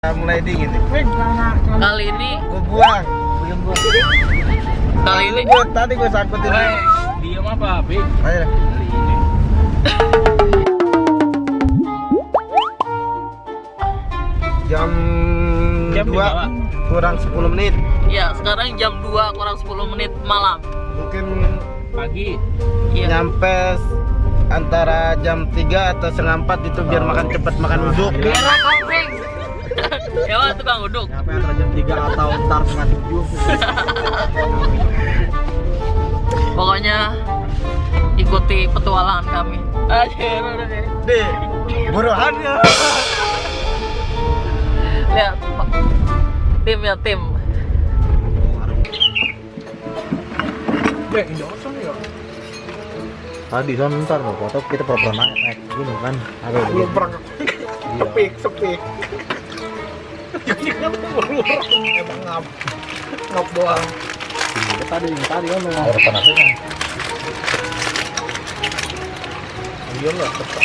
Mulai dingin nih. Kali ini Gue buang. kali ini Tadi gue sangkutin. Diam apa, Bik? Ayo. Jam Jam 2 berapa? kurang 10 menit. ya sekarang jam 2 kurang 10 menit malam. Mungkin Pagi. Iya. nyampe antara jam 3 atau setengah 4 itu biar makan cepat makan uduk. Merah kambing. Ya Pak, tukang uduk. Nyampe antara jam 3 atau ntar setengah 7. Pokoknya ikuti petualangan kami. Deh, buruannya. Lihat, Pak. Tim ya tim. Ini kosong ya. Tadi kan ntar loh, foto kita pernah naik gunung kan. Aduh, Belum pernah Iya. sepik. Jadi kan berurang emang ngap doang. Tadi kan mau panasnya. Iya lah, tetap.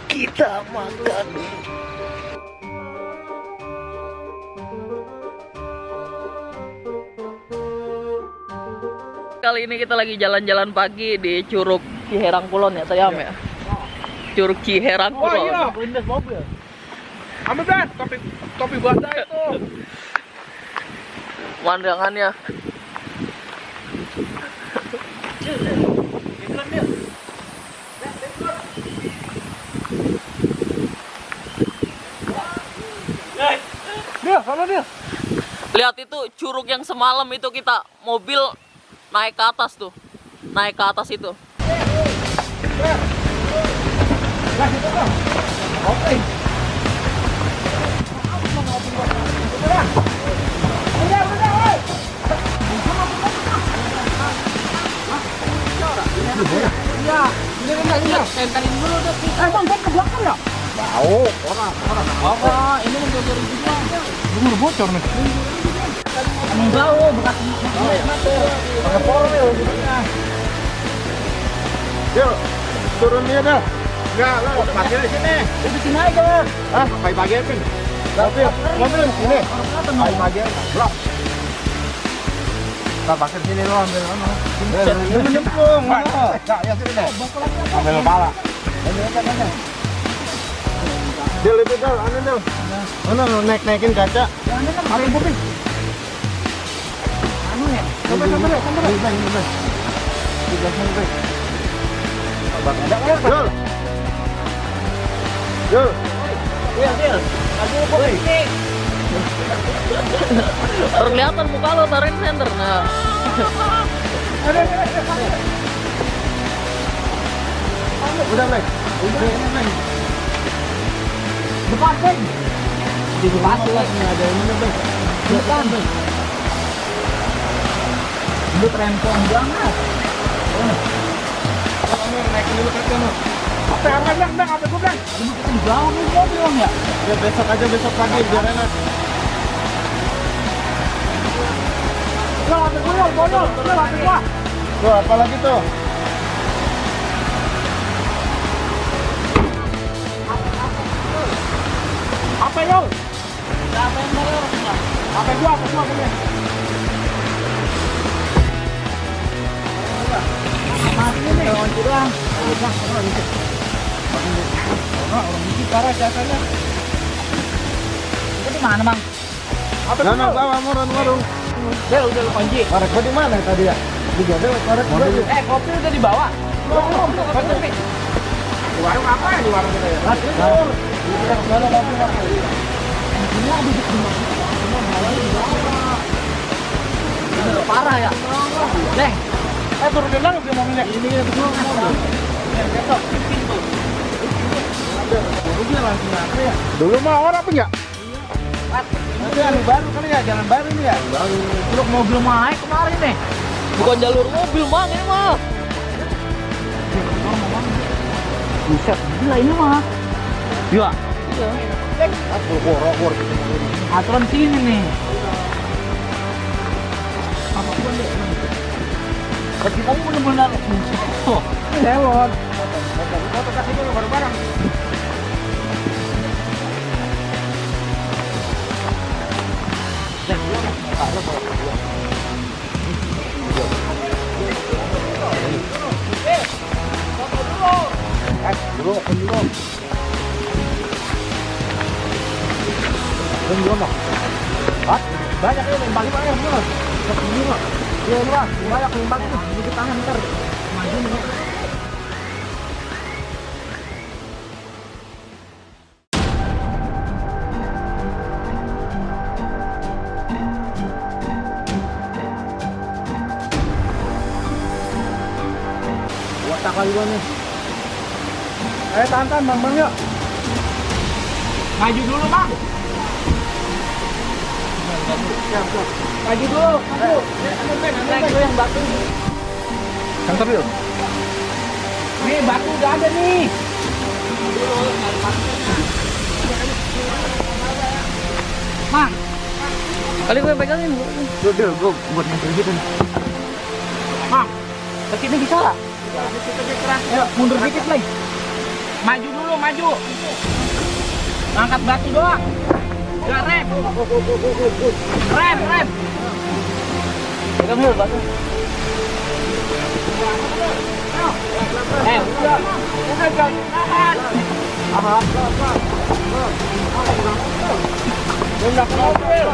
Kita makan. Kali ini kita lagi jalan-jalan pagi di Curug Ciherang Kulon ya, Tayam ya. Curug Ciherang Oh Kulon. iya, lindas mobil. Ambil kan, topi basah itu. Pemandangannya. Dia, sana dia. Lihat itu curug yang semalam itu kita mobil naik ke atas tuh. Naik ke atas itu. Oke. Tempelin dulu deh. Bang, ke belakang ya? Tahu, orang. Wah, ini udah 2002. Bunga bocor nih. Emang bau bekas Pakai porong ya, hidupnya. Yuk, turun dia dah. Enggak, lah, parkir di sini. di sini aja. Hah? Pagi-pagi Pin. Mobil di sini. Pagi-pagi. Blok. Kita parkir sini lo ambil ono. Nyemplung. Enggak, ya sini deh. Ambil kepala. Dia lebih dal, dal. Mana naikin kaca? Ambil kopi. Anu ya. Sampai. Jul. Jul. Kelihatan muka lo tarik center. Nah, Udah, Black. depan Bang. Di depan lagi ada ini Bang. Depan Bang. Lu rempong banget. Naikin dulu kaca no. Apa yang bang? Apa gue bang? Ini kita jauh nih mobil Bang ya. Ya besok pagi biar enak. Lo apa gue lo apa gue? Tuh, apa lagi tuh? Apa yo? Siapa yang baru enggak? Apa gua gue? Mati nih. Kunci doang. Orang ini parah jasanya. Itu di mana Bang? Apa Nah, bawa warung. Dia udah lu kunci. Marek gua di mana tadi ya? Di gede marek gua. Kopi udah dibawa. Di warung apa ya? Di warung kita ya? Udah parah ya. Deh, Turun dia lang dia mobilnya. Ini ya betul mobil. Mobil langsung ngantri ya. Dulu mah orang apa enggak? Nanti anu baru kali ya, jalan baru ini ya. baru truk mobil naik kemarin nih. Bukan jalur mobil Bang ini mah. Buset, gila ini mah. Iya. Aku horor gitu. Aturan sini nih. Apa gua nih? Kita benar-benar Lewat. Foto kasih dulu bareng-bareng. Dulu. Banyak ini limbah ini banyak dulu. Iya dua, banyak limbah itu. Sedikit tangan ntar. Maju nih. Watak kali gua nih. Tahan bang yuk. Maju dulu bang. Siap. Maju dulu, maju. Ambil yang batu. Kantor yuk. Nih batu udah ada nih. Mang. Kali gue pegangin. Gue buat nempel gitu nih. Mang, ini bisa lah. Ayo, mundur dikit lagi. Maju dulu, maju. Angkat batu doang. Gak rem. Rem. Pegang dulu batu. Udah. Udah, John. Tahan. Udah ke mobil.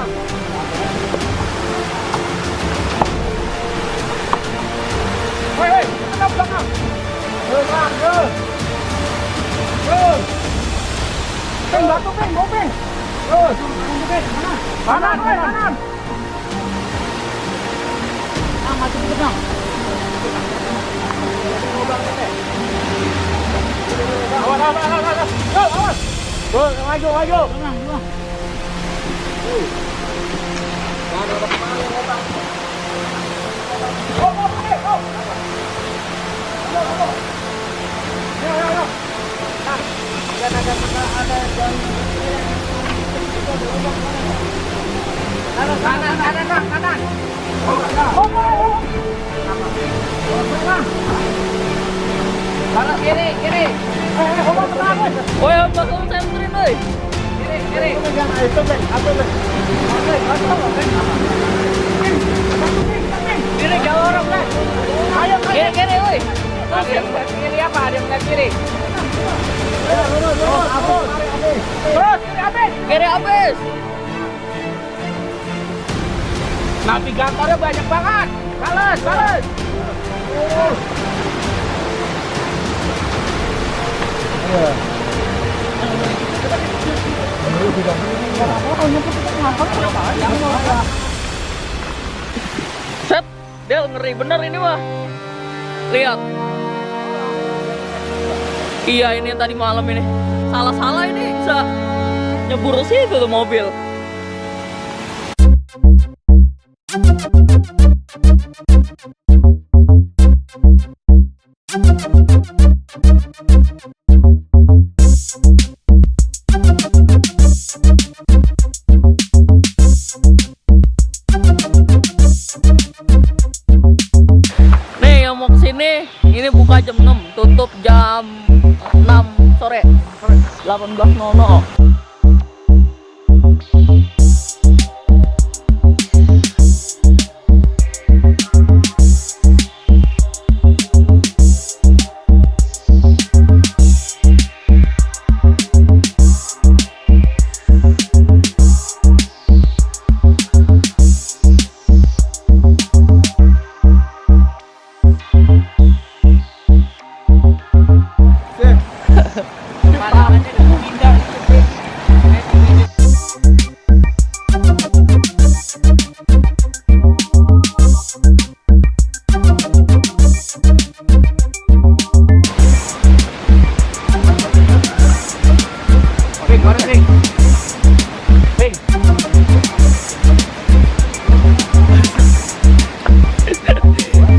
Woi, kenapa belakang? Belakang. Peng batu, peng. Terus. Kanan. Maju dikit dong. Awas. Tuh, maju. Kanan. Kanan kiri. Woi, bakal senterin woi. Kiri. Kiri jauh orang kan. Ayo Kiri woi. kiri apa? Ada yang kiri. Terus Kiri habis. Navigatornya banyak banget. Balas. Set, Del ngeri bener ini mah. Lihat. Iya ini yang tadi malam ini. Salah ini bisa nyebur situ tuh mobil. Nih yang mau kesini, ini buka jam 6, tutup jam 6 sore. 18.00.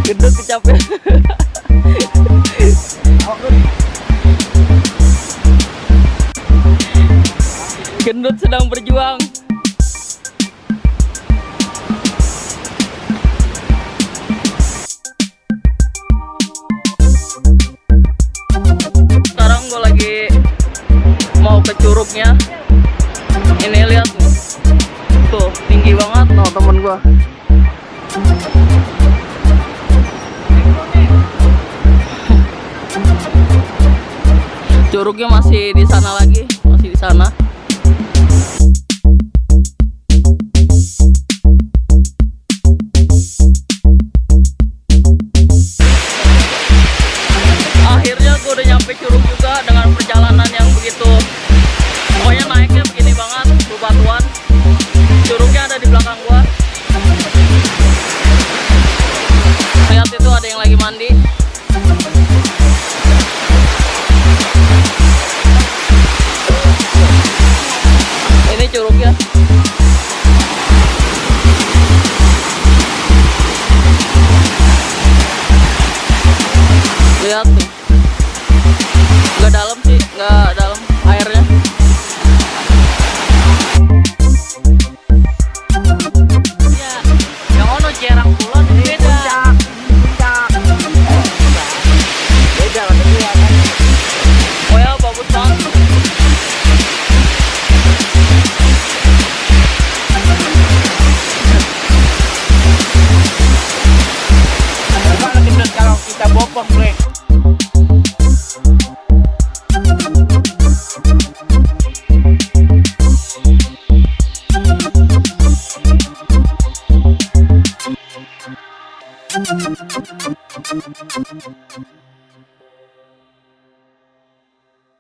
Gendut kecapean. Gendut sedang berjuang. curugnya. Ini lihat nih. Tuh, tinggi banget. No, temen gua. Curugnya masih di sana lagi, masih di sana. Akhirnya gue udah nyampe curug juga dengan perjalanan yang begitu, pokoknya naiknya begini banget, bebatuan. Curugnya ada di belakang gua. Lihat itu ada yang lagi mandi. Ini curugnya. Lihat tuh. Nggak dalam sih, nggak